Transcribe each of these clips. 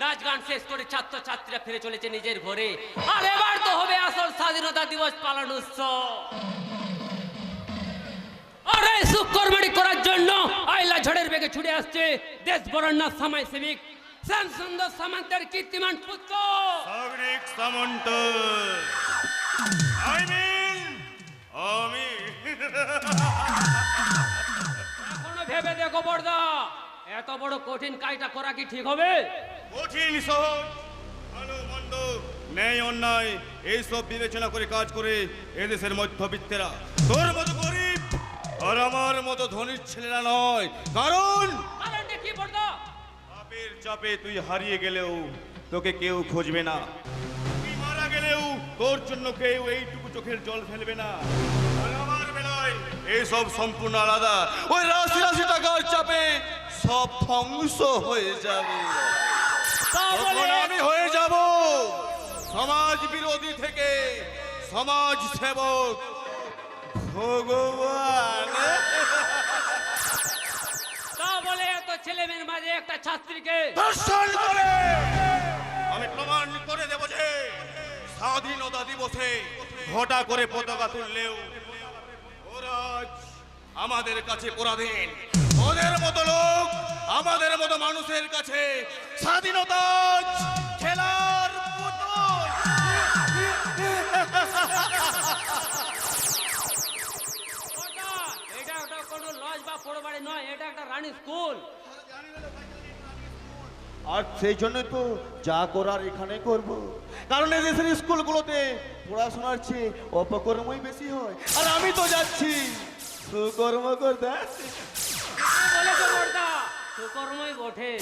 নাচ গান শেষ করে ছাত্রছাত্রীরা ফিরে চলেছে নিজের ঘরে। আর এবার তো হবে আসল স্বাধীনতা দিবস পালন উৎসব। আর এই সুকর্মণি করার জন্য আইলা ঝড়ের বেগে ছুটে আসছে দেশ বরণ্য সমাজ সেবিক শ্যামসুন্দর সামন্তের কীর্তিমান পুত্র সাগরিক সামন্ত। আমি এখনো ভেবে দেখো বড়দা, এত বড় কঠিন কাজটা করা কি ঠিক হবে? কঠিন সহজ, ভালো মন্দ, ন্যায় অন্যায় এইসব বিবেচনা করে কাজ করে এদেশের মধ্যবিত্তেরা। তোর মতো গরিব আর আমার মতো ধনীর ছেলেরা নয়। কারণ কারণটা কি বড়দা? চাপের চাপে তুই হারিয়ে গেলেও তোকে কেউ খুঁজবে না, তুই মারা গেলেও তোর জন্য কেউ এইটুকু চোখের জল ফেলবে না। আর আমার বেলায় এইসব সম্পূর্ণ আলাদা। ওই রাশি রাশি টাকার চাপে সব ধ্বংস হয়ে যাবে। তখন আমি হয়ে যাব সমাজ বিরোধী থেকে সমাজ সেবক ভগবান। তা বলে এত ছেলে মেয়ের মাঝে একটা ছাত্রীকে দর্শন করে আমি প্রমাণ করে দেব যে স্বাধীনতা দিবসে ঘটা করে পতাকা তুললেও ওরা আজ আমাদের কাছে পরাধীন। ওদের মতো লোক আমাদের মতো মানুষের কাছে স্বাধীনতা খেলার পুতুল। বড়দা, এটা একটা কোনো লজ বা পড়বাড়ি নয়, এটা একটা রানী স্কুল। আর সেই জন্য তো যা করার এখানে করব। কারণ এই দেশের স্কুলগুলোতে পড়াশোনার চেয়ে অপকর্মই বেশি হয়। আর আমি তো যাচ্ছি সুকর্ম করতে। বলেছো বড়দা, সুকর্মই বটে।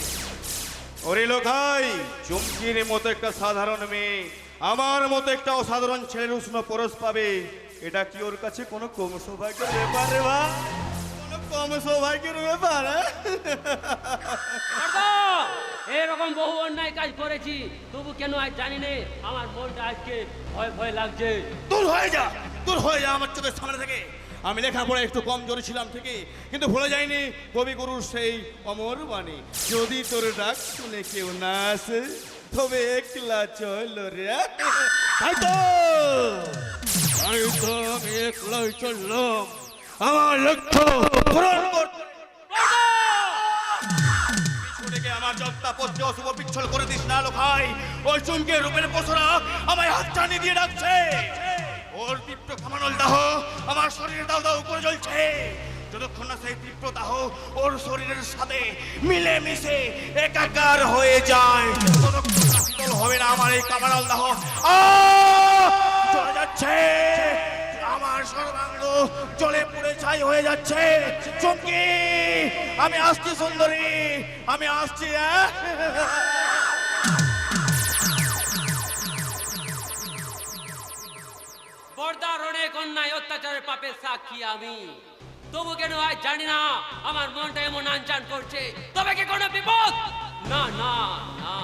ওরে লোকাই, চুমকির মতো একটা সাধারণ মেয়ে আমার মতো একটা অসাধারণ ছেলের উষ্ণ পরশ পাবে, এটা কি ওর কাছে কোনো কম সৌভাগ্যের ব্যাপার রে বা? কোনো কম সৌভাগ্যের ব্যাপার? বড়দা, এরকম বহু অন্যায় কাজ করেছি, তবু কেন আজ জানি নে আমার মনটা আজকে ভয় ভয় লাগছে। দূর হয়ে যা, দূর হয়ে যা আমার চোখের সামনে থেকে। আমি লেখাপড়া একটু কম জোরে ছিলাম ঠিকই, কিন্তু ভুলে যাইনি কবিগুরুর সেই অমর বাণী, যদি তোর ডাক শুনে কেউ না আসে তবে একলা চল রে। তাই তো আমি একলাই চললাম আমার লক্ষ্য পূরণ করতে। পিছু থেকে আমার যত্তা পথে অশুভ পিচ্ছল করে দিস না লোকাই। ওই চুমকে রূপের পশরা আমায় হাতছানি দিয়ে ডাকছে। ওর তীব্র কামানল দাহ আমার শরীরে দাও দাও করে জ্বলছে। যতক্ষণ না সেই তীব্র দাহ ওর শরীরের সাথে মিলে মিশে একাকার হয়ে যায়, ততক্ষণ না শীতল হবে না আমার এই কামানল দাহ। চলে যাচ্ছে আমার সর্বাঙ্গ, জলে পুড়ে ছাই হয়ে যাচ্ছে। চমকি, আমি আসছি সুন্দরী, আমি আসছি। বড়দার অনেক অন্যায় অত্যাচারের পাপের সাক্ষী আমি, তবু কেন আজ জানি না আমার মনটা এমন আনচান করছে। তবে কি কোনো বিপদ? না না না,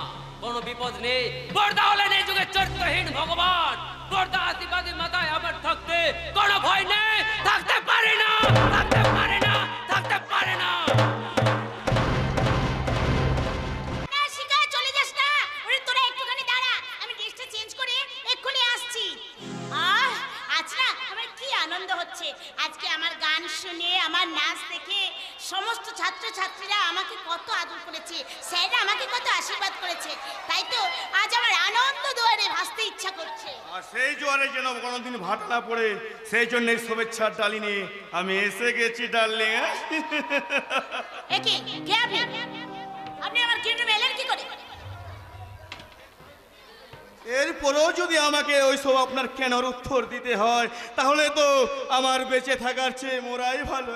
কোনো বিপদ নেই। বড়দা হলেন এই যুগের চরিত্রহীন ভগবান। বড়দা আশীর্বাদী মাথায় আমার থাকতে কোনো ভয় নেই, থাকতে পারে না, থাকতে পারে না, থাকতে পারে না। চলে যাস না, ওরে তোরা একটুখানি দাঁড়া, আমি ড্রেসটা চেঞ্জ করে এক্ষুনি আসছি। আজ না আমার কি আনন্দ হচ্ছে, আজকে আমার গান শুনে আমার নাচ দেখে সমস্ত ছাত্রছাত্রীরা আমাকে কত আদর করেছে, স্যাররা আমাকে কত আশীর্বাদ করেছে। তাই তো আজ আমার আনন্দ দুয়ারে ভাসতে ইচ্ছা করছে। আর সেই জোয়ারে যেন কোনোদিন ভাট না পড়ে, সেই জন্য শুভেচ্ছার ডালি নিয়ে আমি এসে গেছি ডার্লিং। একে কে আপনি? আপনি আমার গিন্ডুমে এলেন কি করে? এরপরেও যদি আমাকে ওইসব আপনার কেনর উত্তর দিতে হয়, তাহলে তো আমার বেঁচে থাকার চেয়ে মোরাই ভালো।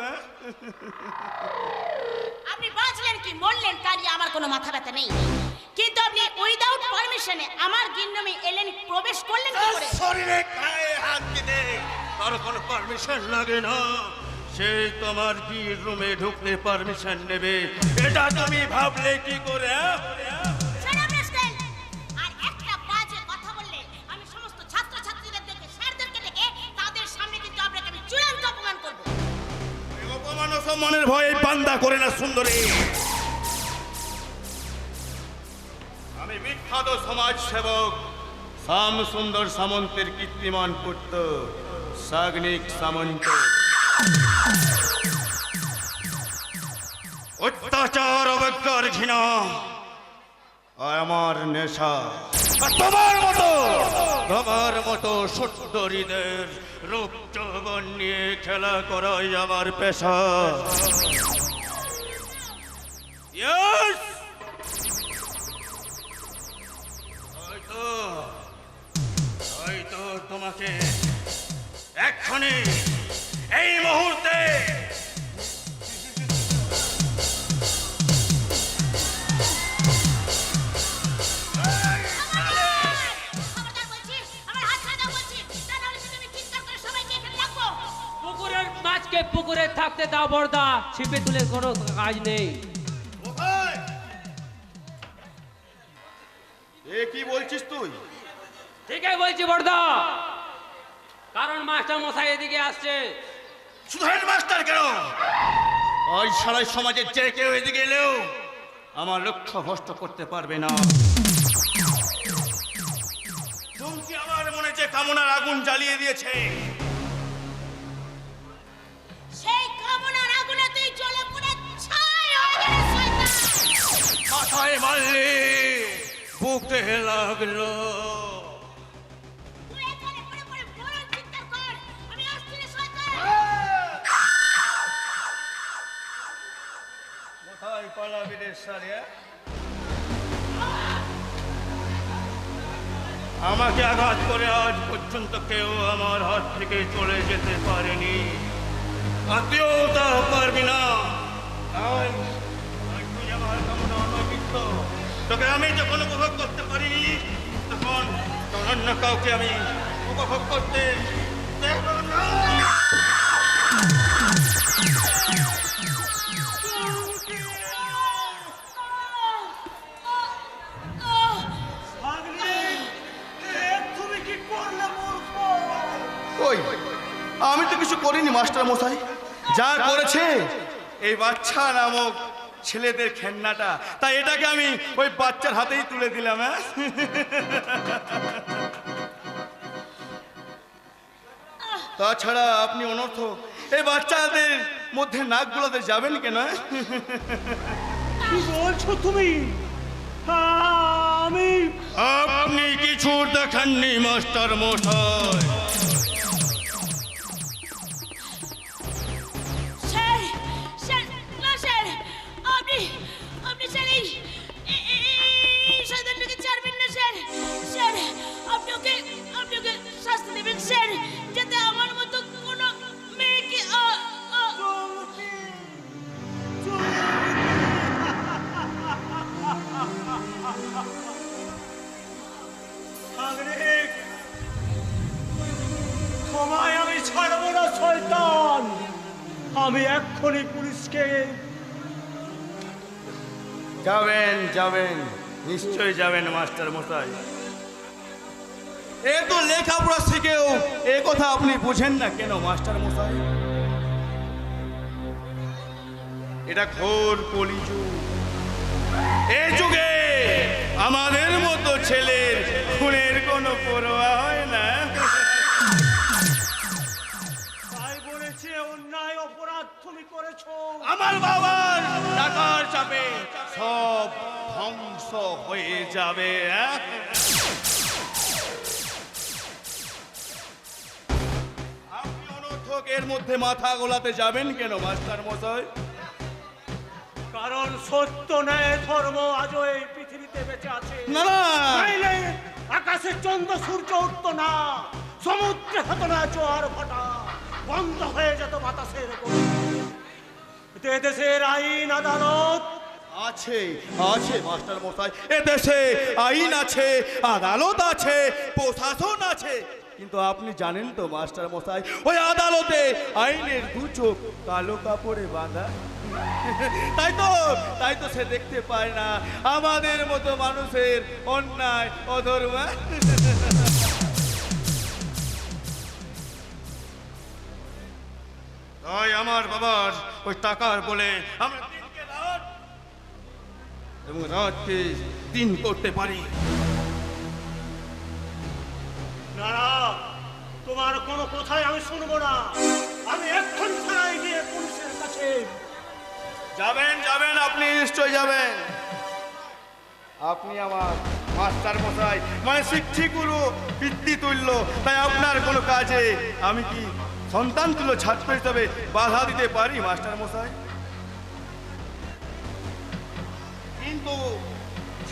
আপনি বাঁচলেন কি মরলেন তা নিয়ে আমার কোনো মাথা ব্যথা নেই, কিন্তু আপনি উইদাউট পারমিশনে আমার গিন্ডুমে এলেন, প্রবেশ করলেন কি করে? শরীরে গায়ে হাত দিতে তার কোনো পারমিশন লাগে না। সে তোমার কি রুমে ঢুকলে পারমিশন নেবে, এটা তুমি ভাবলে কি করে? Shut up, Rascal! আর একটা বাজে কথা বললে আমি সমস্ত ছাত্রছাত্রীদের দেখে স্যারদেরকে ডেকে তাদের সামনে কিন্তু আপনাকে আমি চূড়ান্ত অপমান করব। অপমান ও সম্মানের ভয়ে বান্দা করে না সুন্দরী। আমি বিখ্যাত সমাজ সেবক শ্যাম সুন্দর সামন্তের কীর্তিমান পুত্র সাগ্নিক সামন্ত। অত্যাচার অবজ্ঞার ঘৃণা আর আমার নেশা। আর তোমার মতো সুন্দরীদের রূপ যৌবন নিয়ে খেলা করাই আমার পেশা। Yes! হয়তো তোমাকে এক্ষুনি এই মুহূর্তে খবরদার বলছি, আমার হাত ছাড়া দাও বলছি, তা নাহলে কিন্তু আমি চিৎকার করে সবাইকে এখানে ডাকবো। পুকুরের মাছকে পুকুরে থাকতে দাও বর্দা, ছিপে তুলে কোনো কাজ নেই। এ কি বলছিস তুই? ঠিকই বলছি বর্দা, কারণ মাস্টার মশাই এদিকে আসছে। শুধু হেডমাস্টার কেন, ওই সারাই সমাজের যে কেউ এদিকে এলেও আমার লক্ষ্য ভ্রষ্ট করতে পারবে না। তুমি আমার মনে যে কামনার আগুন জ্বালিয়ে দিয়েছে, সেই কামনার আগুনে তুই জ্বলে পুড়ে ছাই হয়ে গেলে শয়তান। মাথায় মারলে বুকে লাগলো। তুই এখানে পড়ে পড়ে বড় চিৎকার কর, আমি আসছি রে শয়তান। কোথায় পালাবি রে শালিয়া? আমাকে আঘাত করে আজ পর্যন্ত কেউ আমার হাত থেকে চলে যেতে পারেনি, আত্মীয়তা পারবি না। আজ তুই আমার কামনা অনভিজ্ঞ, তোকে আমি যখন উপভোগ করতে পারিনি তখন অন্য কাউকে আমি উপভোগ করতে দেব না। ওই আমি তো কিছু করিনি মাস্টার মশাই, যা করেছে এই বাচ্চা নামক ছেলেদের খেলনাটা, তাই এটাকে আমি ওই বাচ্চার হাতেই তুলে দিলাম। হ্যাঁ, তাছাড়া আপনি অনর্থক এই বাচ্চাদের মধ্যে নাক গুলাতে যাবেন কেন? কি বলছো তুমি? আমি আপনি কিছু দেখেননি মাস্টার মশাই। স্যার, স্যার, না স্যার, আপনি স্যার এই শয়তানটাকে ছাড়বেন না স্যার। স্যার, আপনি ওকে শাস্তি দেবেন স্যার, যাতে আমার মতো কোনো মেয়েকে তোমায় আমি ছাড়বো না শয়তান। আমি এক্ষুনি পুলিশকে যাবেন, নিশ্চয়ই যাবেন মাস্টার মশাই। এ তো লেখাপড়া শিখেও এ কথা আপনি বুঝেন না কেন মাস্টার মশাই? এটা ঘোর কলিযুগ। এই যুগে আমাদের মতো ছেলের খুনের কোনো পরোয়া হয় না। তাই বলেছে অন্যায় অপরাধ তুমি করেছো। আমার বাবার টাকার চাপে সব ধ্বংস হয়ে যাবে। আপনি অনর্থকের মধ্যে মাথা গোলাতে যাবেন কেন মাস্টার মশাই? কারণ সত্য ন্যায় ধর্ম আজও এই পৃথিবীতে বেঁচে আছে। না না, নাইলে আকাশে চন্দ্র সূর্য উঠতো না, সমুদ্রে হতো না জোয়ার ভাটা, বন্ধ হয়ে যেত বাতাসের গতি। দেশের আইন আদালত আছে মাস্টার মশাই, এ দেশে আইন আছে, আদালত আছে, প্রশাসন আছে, কিন্তু আপনি জানেন তো মাস্টার মশাই, ওই আদালতে আইনের দু চোখ কালো কাপড়ে বাঁধা। তাই তো সে দেখতে পায় না আমাদের মতো মানুষের অন্যায় অধর্ম। তাই আমার বাবার ওই টাকার বলে আমরা দিনকে রাত এবং রাতকে দিন করতে পারি। দাঁড়া, তোমার কোনো কথাই আমি শুনবো না। আমি এক্ষুনি থানায় গিয়ে পুলিশের কাছে। যাবেন যাবেন, আপনি নিশ্চয় যাবেন। আপনি আমার মাস্টার মশাই, মানে শিক্ষিগুরু পিতৃতুল্য, তাই আপনার কোনো কাজে আমি কি সন্তান তুল্য ছাত্র হিসাবে বাধা দিতে পারি মাস্টার মশাই? কিন্তু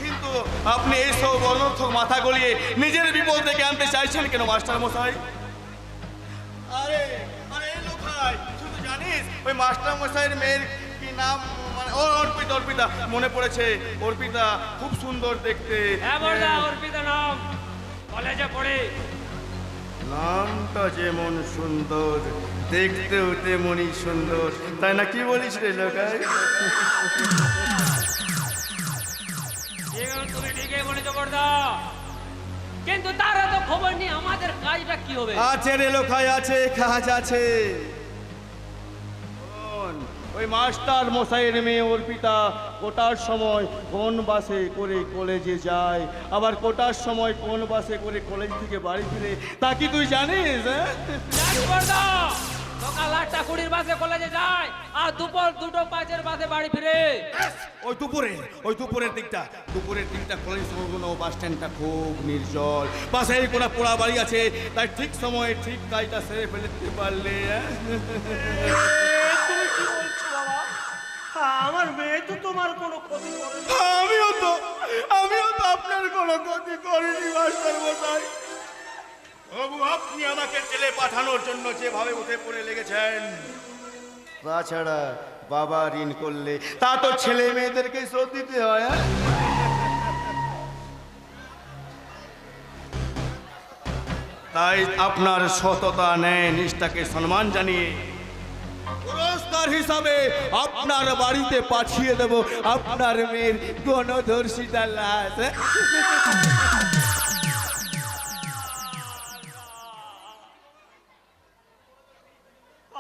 কিন্তু আপনি এইসব অনর্থক মাথা গলিয়ে নিজের বিপদ থেকে আনতে চাইছেন কেন মাস্টার মশাই? আরে আরে এলো ভাই, শুধু জানিস ওই মাস্টার মশাইয়ের মেয়ের কি নাম, মানে ও অর্পিতা, অর্পিতা মনে পড়েছে। অর্পিতা খুব সুন্দর দেখতে। হ্যাঁ বড়দা, অর্পিতা নাম, কলেজে পড়ে। নামটা যেমন সুন্দর, দেখতেও তেমনই সুন্দর, তাই না? কি বলিস রে লোকাই? তুমি ঠিকই বলেছো বড়দা, কিন্তু তারা তো খবর নেই আমাদের কাজটা কি হবে। আছে রে লোকাই, আছে, কাজ আছে। শোন, ওই মাস্টার মশাইয়ের মেয়ে অর্পিতা কোটার সময় কোন বাসে করে কলেজে যায়, আবার কোটার সময় কোন বাসে করে কলেজ থেকে বাড়ি ফিরে, তা কি তুই জানিস? জানি বড়দা, সকাল 8টা 20 বাসে কলেজে যায় আর দুপুর 2টা 5 বাসে বাড়ি ফিরে। ওই দুপুরের দিকটা কলেজ কোনো বাস স্ট্যান্ডটা খুব নির্জল, পাশে কোনো পোড়া বাড়ি আছে, তাই ঠিক সময়ে ঠিক কাজটা সেরে ফেলতে পারলে। তুমি কি বলছো বাবা? আমার মেয়ে তো তোমার কোনো ক্ষতি করেনি। আমিও তো আপনার কোনো ক্ষতি করিনি মাস্টার মশাই। বাবু, আপনি আমাকে জেলে পাঠানোর জন্য যেভাবে উঠে পড়ে লেগেছেন, তাছাড়া বাবা ঋণ করলে তা তো ছেলে মেয়েদেরকে শোধ দিতে হয়। তাই আপনার সততা, ন্যায়, নিষ্ঠাকে সম্মান জানিয়ে পুরস্কার হিসাবে আপনার বাড়িতে পাঠিয়ে দেব আপনার মেয়ের গণধর্ষিতার লাশ।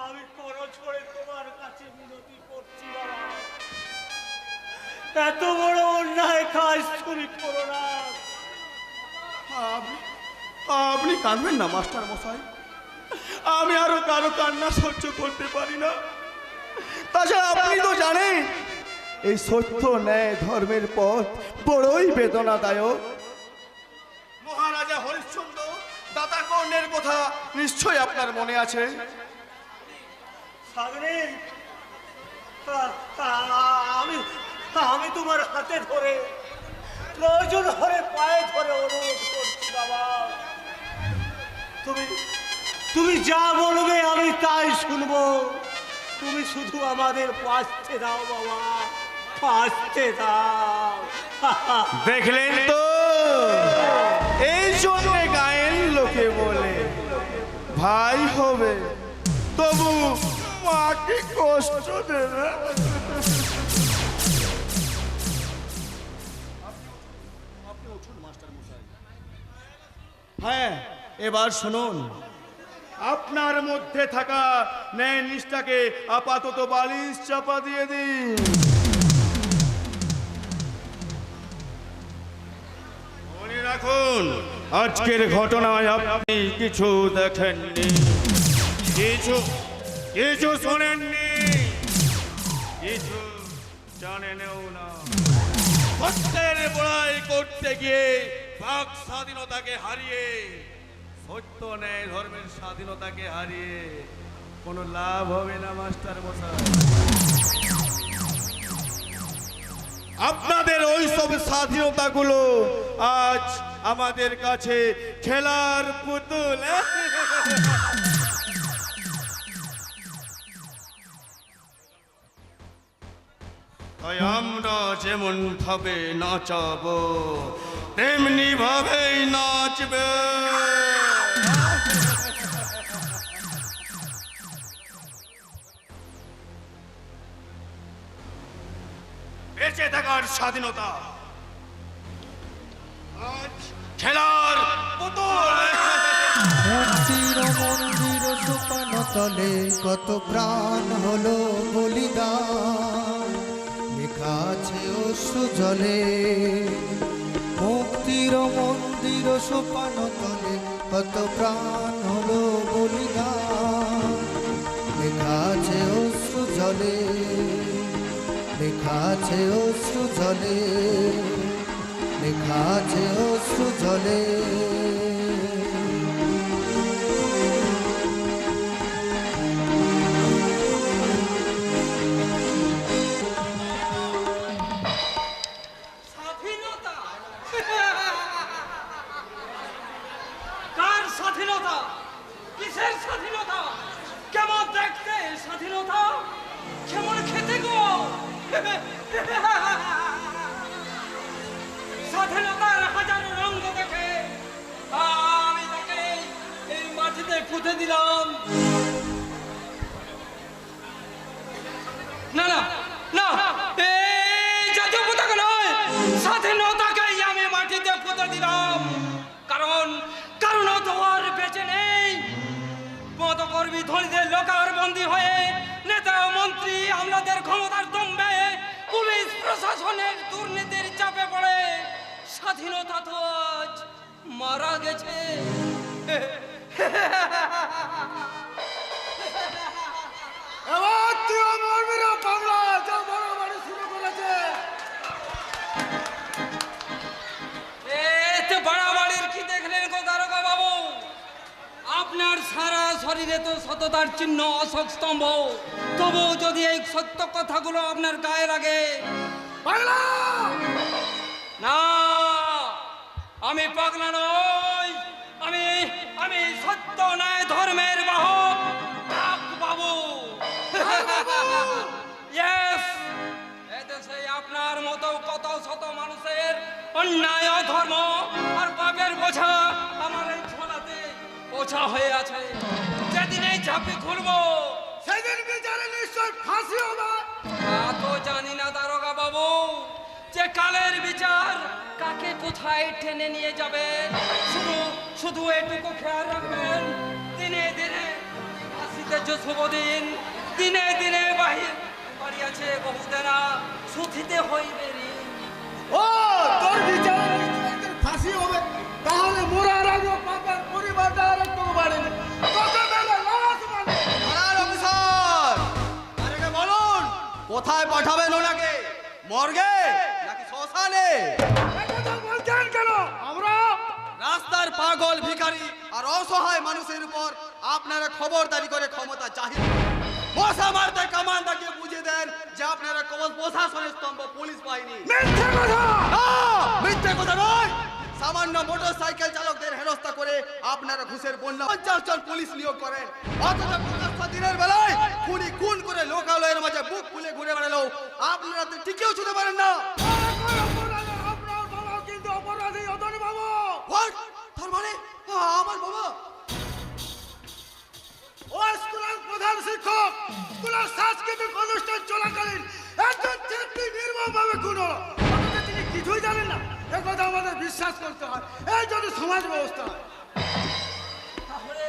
আমি করো ছড়ে তোমার কাছে মিনতি করছি বাবা, এত বড় অন্যায় কাজ তুমি করো না। আপনি কাঁদবেন না মাস্টার মশাই, আমি আরো কারো কান্না সহ্য করতে পারি না। তাছাড়া আপনি তো জানেন এই সত্য ন্যায় ধর্মের পথ বড়ই বেদনাদায়ক। মহারাজা হরিশ্চন্দ্র দাতা কর্ণের কথা নিশ্চয় আপনার মনে আছে। সাগরে, আমি তোমার হাতে ধরে, প্রয়োজন হলে পায়ে ধরে অনুরোধ করছি বাবা, তুমি যা বলবে আমি তাই শুনবো। তুমি শুধু আমাদের বাঁচতে দাও বাবা, বাঁচতে দাও। দেখলেন তো, এই জন্য গায়েন লোকে বলে ভাই হবে তবু মাকে কষ্ট দেবে। হ্যাঁ, এবার শুনুন, আপনার মধ্যে থাকা ন্যায় নিষ্ঠাকে আপাতত বালিশ চাপা দিয়ে দিন। মনে রাখুন, আজকের ঘটনায় আপনি কিছু দেখেননি, কিছু শোনেননি, কিছু জানেনও না। সত্যের বড়াই করতে গিয়ে বাক স্বাধীনতাকে হারিয়ে, সত্য ন্যায় ধর্মের স্বাধীনতাকে হারিয়ে কোনো লাভ হবে না মাস্টার মশাই। আপনাদের ওই সব স্বাধীনতাগুলো আজ আমাদের কাছে খেলার পুতুল। তাই আমরা যেমন ভাবে নাচাবো তেমনি ভাবেই নাচবে। বেঁচে থাকার স্বাধীনতা আজ খেলার পুতুল। মন্দির সোপান তলে কত প্রাণ হলো বলিদান, লেখা আছে অশ্রু জলে। মুক্তির মন্দির সোপান তলে কত প্রাণ হলো বলিদান লেখা আছে অশ্রু জলে লেখা আছে অশ্রু জলে লেখা আছে অশ্রু জলে স্বাধীনতা কার স্বাধীনতা কিসের স্বাধীনতা কেমন দেখতে স্বাধীনতা কেমন খেতে গো স্বাধীনতার হাজার রঙ দেখে আমি তাকে এই মাটিতে পুঁতে দিলাম না না না এই জাতীয় পতাকা নয় স্বাধীনতাকেই আমি মাটিতে পুঁতে দিলাম কারণ কারণ তো আর বেঁচে নেই পদকর্মী ধনীদের লোকার বন্দী হয়ে নেতা মন্ত্রী আমলাদের ক্ষমতার দম্ভে পুলিশ প্রশাসনের দুর্নীতির চাপে পড়ে স্বাধীনতা তো আজ মারা গেছে এবার তুই মরবি না বাংলা যা মারামারি শুরু করেছে এতে বাড়াবাড়ির কি দেখলেন গো দারোগা বাবু আপনার সারা শরীরে তো সততার চিহ্ন অশোক স্তম্ভ তবু যদি এই সত্য কথাগুলো আপনার গায়ে লাগে বাংলা না আমি পাগলা নই আমি আমি সত্য ন্যায় ধর্মের বাহক ডাক বাবু ইয়েস এদেশে আপনার মতো কত শত মানুষের অন্যায় ধর্ম আর পাপের বোঝা আমার এই ছোলাতে বোঝা হয়ে আছে যেদিন এই ঝাঁপি খুলবো সেদিন বিচারে নিশ্চয় ফাঁসি হবে তা তো জানি না দারোগা বাবু যে কালের বিচার কাকে কোথায় টেনে নিয়ে যাবে শুধু শুধু এটুকু খেয়াল রাখবেন দিনে দিনে আসিতে যে শুভ দিন দিনে দিনে বাহির বাড়িয়াছে বহুদেরা সুথিতে হইবে ঋণ। ও তোর বিচারে নিশ্চয় এদের ফাঁসি হবে তাহলে মোরার আগে পাপার পরিবারটা আর একটু বাড়েনি কত বেলা লাশ মানে অফিসার আরে বলুন কোথায় পাঠাবেন ওনাকে মর্গে নাকি শ্মশানে একথা বলছেন কেন আমরা রাস্তার পাগল ভিখারি আর অসহায় মানুষের উপর আপনারা খবরদারি করে ক্ষমতা জাহির মশা মারতে কামান দাগিয়ে বুঝিয়ে দেন যে আপনারা কেবল প্রশাসনের স্তম্ভ পুলিশ বাহিনী মিথ্যে কথা না, মিথ্যে কথা নয় সামান্য মোটর সাইকেল চালকদের হেনস্থা করে আপনারা ঘুষের বন্যা 50 জন পুলিশ নিয়োগ করেন অথচ প্রকাশ্য দিনের বেলায় খুনি খুন করে লোকালয়ের মাঝে বুক ফুলে ঘুরে বেড়ালো আপনারা তো টিকেও ছুতে পারেন না আপনার বাবা কিন্তু অপরাধী অতনি বাবু What? তার মানে আমার বাবা ও স্কুলের প্রধান শিক্ষক স্কুলের সাংস্কৃতিক অনুষ্ঠান চলাকালীন একজন ছাত্রী নির্মমভাবে খুন হলো অথচ তিনি কিছুই জানেন না একথা আমাদের বিশ্বাস করতে হয় এই যদি সমাজ ব্যবস্থা হয় তাহলে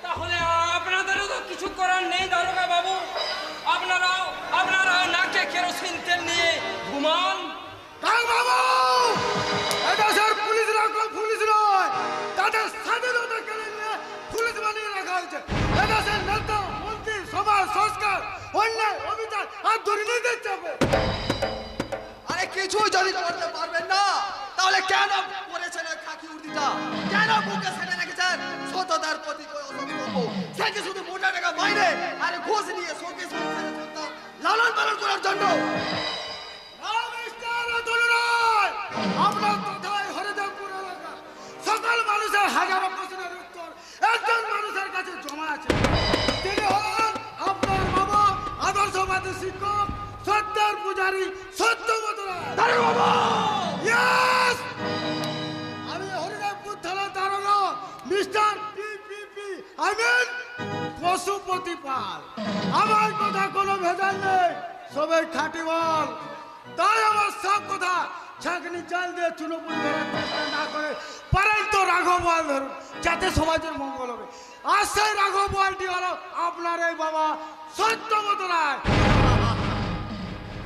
তাহলে আপনাদেরও তো কিছু করার নেই দারোগা বাবু আপনারা নাকে কেরোসিন তেল নিয়ে ঘুমান কাল বাবু এদেশের পুলিশরা কোন পুলিশ নয় তাদের স্বাধীনতা কেড়ে নিয়ে পুলিশ বানিয়ে রাখা হয়েছে এদেশের নেতা মন্ত্রী সমাজ সংস্কার অন্যায় অবিচার আর দুর্নীতির চাপে আরে কিছুই যদি করতে পারবেন না তাহলে কেন পরেছেন ওই খাকি উর্দিটা কেন বুকে সেটে রেখেছেন সততার প্রতি অসংকল্প সে কি শুধু মোটা টাকা বাইরে আরে ঘুষ নিয়ে শোকে সংসারে সন্তান লালন পালন করার জন্য আপনার কথায় হরিদেবপুর এলাকা সকল মানুষের হাজারো প্রশ্নের উত্তর একজন মানুষের কাছে জমা আছে তিনি হলেন আপনার বাবা আদর্শবাদী শিক্ষক সত্যের পূজারী সত্যবত রায় Yes! আমি হরিদেবপুর থানা দারোগা mister PPP I mean Pashupati Pal আমার কথা কোনো ভেজাল নেই সবাই খাঁটি বল তাই আমার সব কথা ছাঁকনি চাল দিয়ে চুনোপুরি ধরার চেষ্টা না করে পারেন তো রাঘব বল ধরুন যাতে সমাজের মঙ্গল হবে আর সেই রাঘব বলটি হলো আপনার এই বাবা সত্যবত রায়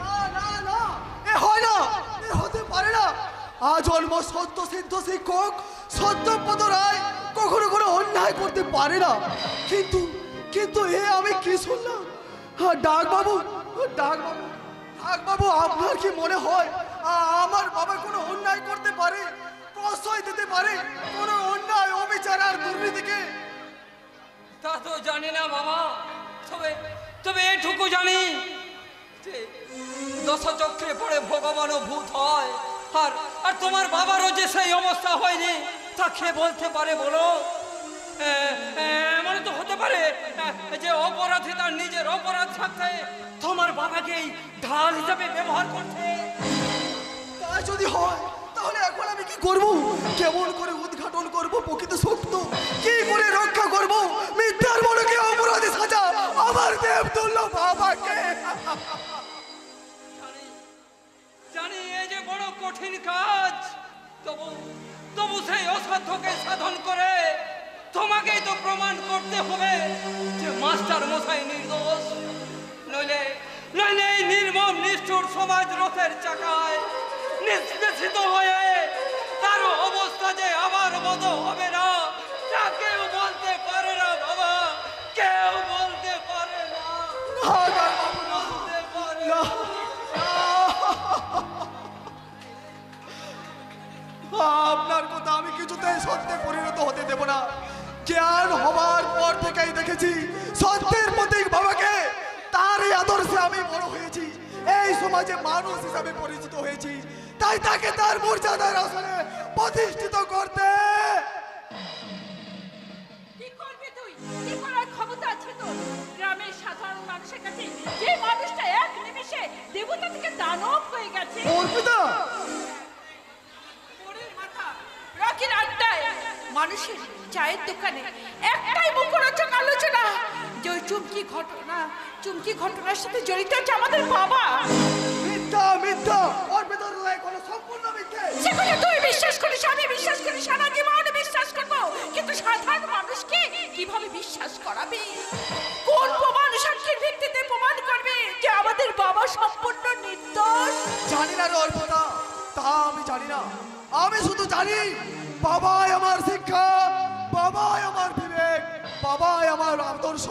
না না না এ হয় না এ হতে পারে না আজন্ম সত্য সিদ্ধ শিক্ষক সত্যপদ রায় কখনো কোনো অন্যায় করতে পারে না, কিন্তু কিন্তু এ আমি কি শুনলাম? ডাকবাবু, ডাকবাবু, ডাকবাবু, আপনার কি মনে হয় আমার বাবা কোনো অন্যায় করতে পারে, প্রশ্রয় দিতে পারে কোনো অন্যায়, অবিচার আর দুর্নীতিকে? তা তো জানি না বাবা, তবে তবে এটুকু জানি যে দশচক্রে পড়ে ভগবানও ভূত হয়, আর আর তোমার বাবারও যে সেই অবস্থা হয়নি তা কে বলতে পারে বলো? এমন তো হতে পারে যে অপরাধী তার নিজের অপরাধ থাকতে তোমার বাবাকেই ঢাল হিসাবে ব্যবহার করছে। তা যদি হয় তাহলে এখন আমি কি করব? কেমন করে উদ্ঘাটন করব প্রকৃত সত্য? কি করে রক্ষা করব মিথ্যার বড়কে অপরাধী সাজা আমার দেবতুল্য বাবাকে? জানি এই যে বড় কঠিন কাজ, তবু তবু সেই অসাধ্যকে সাধন করে তোমাকেই তো প্রমাণ করতে হবে যে মাস্টার মশাই নির্দোষ। নইলে নইলে এই নির্মম নিষ্ঠুর সমাজ রথের চাকায় নিষ্পেষিত হয়ে তার অবস্থা যে আবার মতো হবে না তা কেউ বলতে পারে না বাবা, কেউ বলতে পারে না, বলতে পারে না। আপনার কথা আমি কিছুতেই সত্যে পরিণত হতে দেব না। জ্ঞান হবার পর থেকেই দেখেছি সত্যের প্রতীক বাবাকে, তারই আদর্শে আমি বড় হয়েছি, এই সমাজে মানুষ হিসাবে পরিচিত হয়েছি, তাই তাকে তার মর্যাদার আসনে প্রতিষ্ঠিত করতে। কি করবি তুই? কি করার ক্ষমতা আছে তোর? গ্রামের সাধারণ মানুষের কাছে যে মানুষটা এক নিমিষে দেবতা থেকে দানব হয়ে গেছে, অর্পিতা, মোড়ের মাথা, রকির আড্ডায়, মানুষের চায়ের দোকানে একটাই মুখরোচক আলোচনা যে ওই চুমকি ঘটনার সাথে জড়িত আছে আমাদের বাবা। মিথ্যা, মিথ্যা, অর্পিতার লড়াই কোনো সম্পূর্ণ মিথ্যে। সেগুলো তুই বিশ্বাস করিস, আমি বিশ্বাস করি, সারা জীবন বিশ্বাস করবো, কিন্তু সাধারণ মানুষকে কিভাবে বিশ্বাস করাবে? কোন প্রমাণ সাক্ষীর ভিত্তিতে প্রমাণ করবে যে আমাদের বাবা সম্পূর্ণ নির্দোষ? জানি না রে অর্পিতা, তা আমি জানি না। আমি শুধু জানি বাবাই আমার শিক্ষা, বাবাই আমার বিবেক, বাবাই আমার আদর্শ,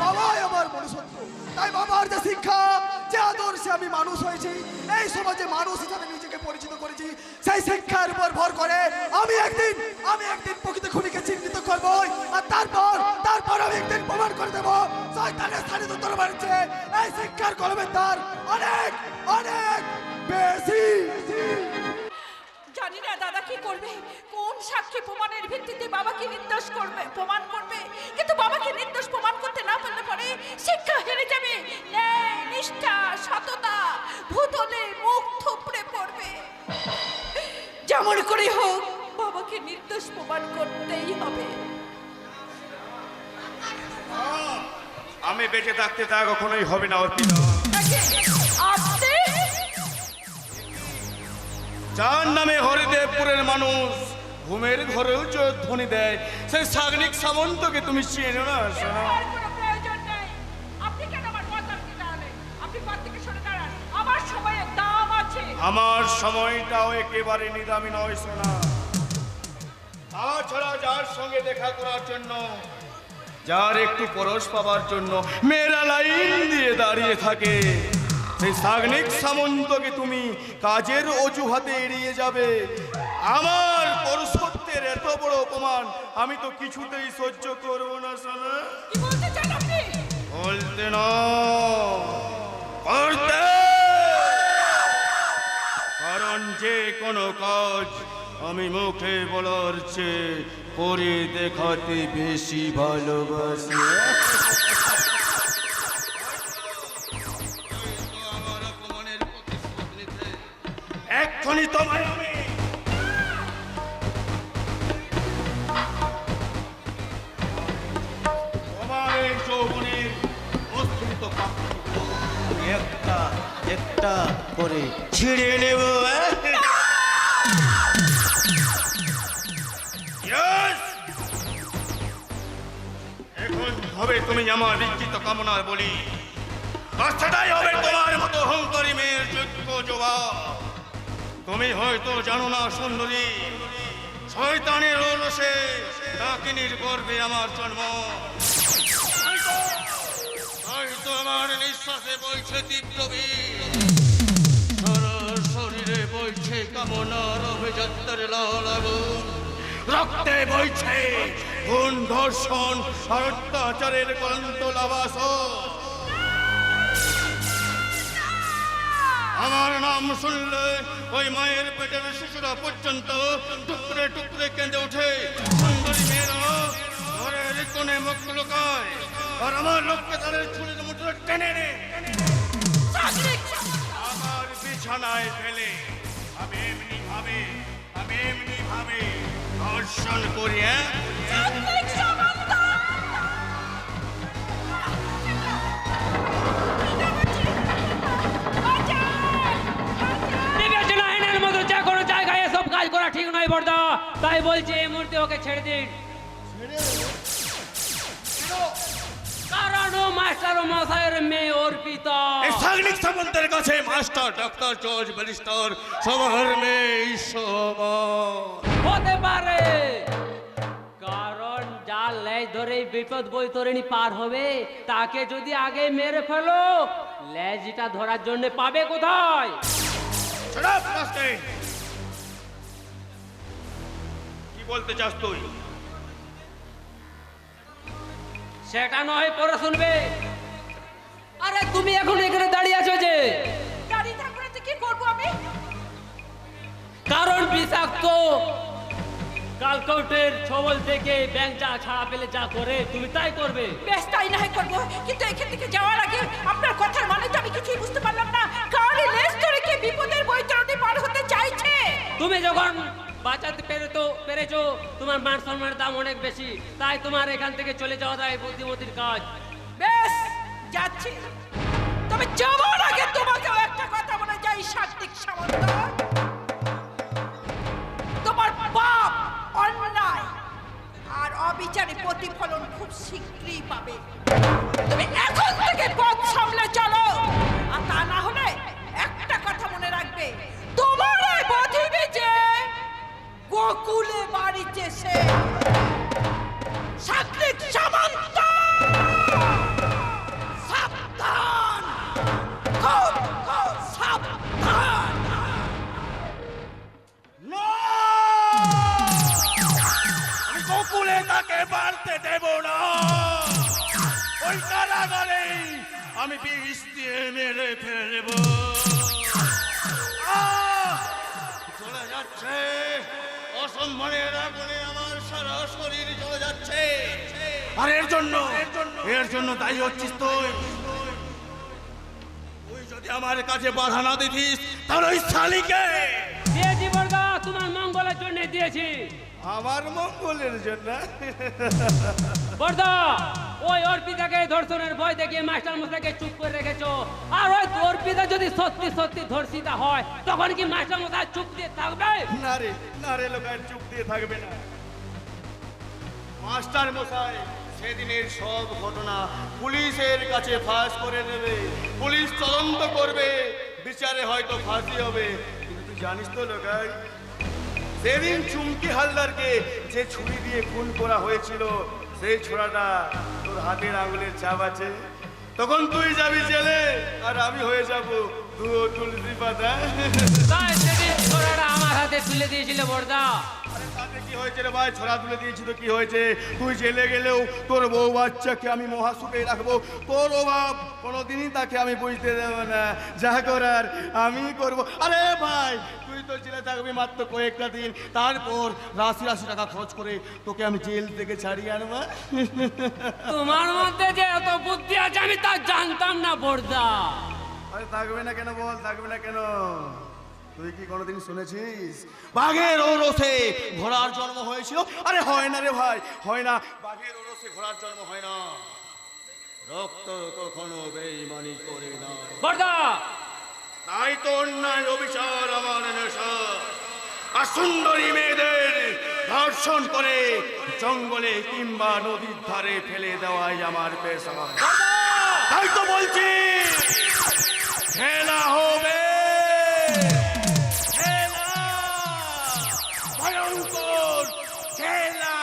বাবাই আমার মনুষ্যত্ব। তাই বাবার যে শিক্ষা, যে আদর্শে আমি মানুষ হয়েছি, এই সমাজে মানুষ হিসাবে নিজেকে পরিচিত করেছি, সেই শিক্ষার উপর ভর করে আমি একদিন প্রকৃত খুনিকে চিহ্নিত করবো, আর তারপর আমি একদিন প্রমাণ করে দেবো শয়তানের স্থানিত তরবারির চেয়ে এই শিক্ষার কলমের তার অনেক অনেক বেশি। জানি না দাদা কি করবে, কোন সাক্ষী প্রমাণের ভিত্তিতে বাবাকে নির্দোষ করবে, প্রমাণ করবে, কিন্তু বাবাকে নির্দোষ প্রমাণ করতে না পারলে পরে শিক্ষা হেরে যাবে, ন্যায়, নিষ্ঠা, সততা ভূতলে মুখ থুবড়ে পড়বে। যেমন করে হোক বাবাকে নির্দোষ প্রমাণ করতেই হবে। আমি বেঁচে থাকতে তা কখনোই হবে না অর্পিতা। আপনি যার নামে হরিদেবপুরের মানুষ ঘুমের ঘরেও ধ্বনি দেয়, সেই সাগনিক সামন্তকে তুমি চেনো না? শোনো, আর কোনো প্রয়োজন নেই। আপনি কেন আমার কথা দিতে হলেন? আপনি পথ থেকে সরে দাঁড়ান, আমার সময়ের দাম আছে। আমার সময়টাও একেবারে নিদামি নয় সোনা। তাছাড়া যার সঙ্গে দেখা করার জন্য, যার একটু পরশ পাবার জন্য মেয়েরা লাইন দিয়ে দাঁড়িয়ে থাকে, সেই সাগনিক সামন্তকে তুমি কাজের অজুহাতে এড়িয়ে যাবে? আমার পরশত্বের এত বড় অপমান আমি তো কিছুতেই সহ্য করবো না সোনা। কি বলতে চান আপনি? বলতে না, করতে। কারণ যে কোনো কাজ আমি মুখে বলার চেয়ে করে দেখাতে বেশি ভালোবাসি। এক্ষুনি তোমায় আমি তোমার এই যৌবনের অস্তিত্ব একটা একটা করে ছিঁড়ে নেব। এখন হবে তুমি আমার বিকৃত কামনার বলি, বাচ্চাটাই হবে তোমার মতো অহংকারী মেয়ের যোগ্য জবাব। তুমি হয়তো জানো না সুন্দরী, শয়তানের ওরসে ডাকিনীর গর্ভে আমার জন্ম। হয়তো আমার নিঃশ্বাসে বইছে তীব্র বীজ, সারা শরীরে বইছে কামনার অভিযাত্রার লাল আগুন, রক্তে বইছে খুন ধর্ষণ আর অত্যাচারের ক্লান্ত লাবাস। আমার নাম শুনলে ওই মায়ের পেটের শিশুরা পর্যন্ত টুকরে টুকরে কেঁদে ওঠে। সুন্দরী মেয়েরা ঘরের কোণে মুখ লুকায়, আর আমার লোককে তাদের চুলের মুঠো টেনে নে আমার বিছানায় ফেলে আমি এমনি ভাবে ধর্ষণ করি। বিবেচনা আইনের মতো যে কোনো জায়গায় এসব কাজ করা ঠিক নয় বর্দা, তাই বলছি এই মুহূর্তে ওকে ছেড়ে দিন। কারণ ও মাস্টার মশাইয়ের মেয়ে অর্পিতা। এই সাংনিক সামন্তের কাছে মাস্টার, ডাক্তার, জজ, ব্যারিস্টার সবার মেয়ে ঈশ্বর হতে পারে, কারণ যার লেজ ধরে বিপদ বৈতরণী পার হবে তাকে যদি আগে মেরে ফেলো, লেজটা ধরার জন্য পাবে কোথায়? কি বলতে চাস তুই? সেটা নয়, পরে শুনবে। আরে তুমি এখন এখানে দাঁড়িয়ে আছো যে? দাঁড়িয়ে থাকলে তো কি করবো আমি? কারণ বিষাক্ত কালকৌটের ছবল থেকে ব্যাংক যা ছাড়া পেলে যা করে তুমি তাই করবে। বেশ তাই না হয় করবো, কিন্তু এখান থেকে যাওয়ার আগে আপনার কথার মানে তো আমি কিছুই বুঝতে পারলাম না। কারণ লেজ ধরে কি বিপদের বৈতরণী পার হতে চাইছে? তুমি যখন বাঁচাতে পেরেছো, তোমার মান সম্মানের দাম অনেক বেশি, তাই তোমার এখান থেকে চলে যাওয়াটাই বুদ্ধিমতির কাজ। বেশ যাচ্ছি, তবে যাওয়ার আগে তোমাকেও একটা কথা বলে যাই সাত্বিক সামন্ত, তোমার পাপ অন্যায় আর অবিচারে প্রতিফলন খুব শীঘ্রই পাবে। তুমি এখন থেকে পথ সামলে চলো, আর তা না হলে একটা কথা মনে রাখবে, তোমার এই বধিবে যে গোকুলে বাড়িতে সে সাত্বিক সামন্ত। সাবধান, খুব খুব সাবধান। আমি গোকুলে তাকে বাড়তে দেব না। ওই কারাগারে আমি বিষ দিয়ে মেরে ফেলব। চলে যাচ্ছে অসম্মানের আগুনে আমার সারা শরীর চলে যাচ্ছে। আর এর জন্য দায়ী হচ্ছিস তুই। তুই যদি আমার কাছে বাধা না দিতিস তাহলে ওই শালিকে দিয়েছি বর্দা, তোমার মঙ্গলের জন্য দিয়েছি। আমার মঙ্গলের জন্য? বর্দা, ওই অর্পিতাকে ধর্ষণের ভয় দেখিয়ে মাস্টার মশাইকে চুপ করে রেখেছো। আর ওই অর্পিতা যদি সত্যি সত্যি ধর্ষিতা হয়, তখন কি মাস্টার মশাই চুপ দিয়ে থাকবে? না রে লোকায় চুপ দিয়ে থাকবে না। মাস্টার মশাই সেদিনের সব ঘটনা পুলিশের কাছে ফাঁস করে দেবে, পুলিশ তদন্ত করবে, বিচারে হয়তো ফাঁসি হবে। কিন্তু তুই জানিস তো লোকায়, সেদিন চুমকি হালদারকে যে ছুরি দিয়ে খুন করা হয়েছিল, সেই ছোড়াটা তোর হাতের আঙুলের ছাপ আছে। তখন তুই যাবি জেলে আর আমি হয়ে যাবো তুলসী পাতা। তাই সেদিন ছোড়াটা আমার হাতে তুলে দিয়েছিল বর্দা। আরে তাতে কি হয়েছে রে ভাই? ছোড়া তুলে দিয়েছি তো কি হয়েছে? তুই জেলে গেলেও তোর বউ বাচ্চাকে আমি মহাসুখে রাখবো। তোর অভাব কোনোদিনই তাকে আমি বুঝতে দেবো না। যা করার আমি করবো। আরে ভাই, তুই তো জেলে থাকবি মাত্র কয়েকটা দিন, তারপর রাশি রাশি টাকা খরচ করে তোকে আমি জেল থেকে ছাড়িয়ে আনবো। তোমার মধ্যে যে এত বুদ্ধি আছে আমি তা জানতাম না বর্দা। আরে থাকবে না কেন বল, থাকবে না কেন? তুই কি কোনোদিন শুনেছিস বাঘের ওরসে ঘোড়ার জন্ম হয়েছিল? আরে হয় না রে ভাই, হয় না। বাঘের ওরসে ঘোড়ার জন্ম হয় না। রক্ত কখনো বেঈমানি করে না বর্দা। তাই তো অন্যায় অবিচার আমার নেশা। আর সুন্দরী মেয়েদের ধর্ষণ করে জঙ্গলে কিংবা নদীর ধারে ফেলে দেওয়াই আমার পেশা। তাই তো বলছি খেলা হবে, খেলা ভয়ঙ্কর খেলা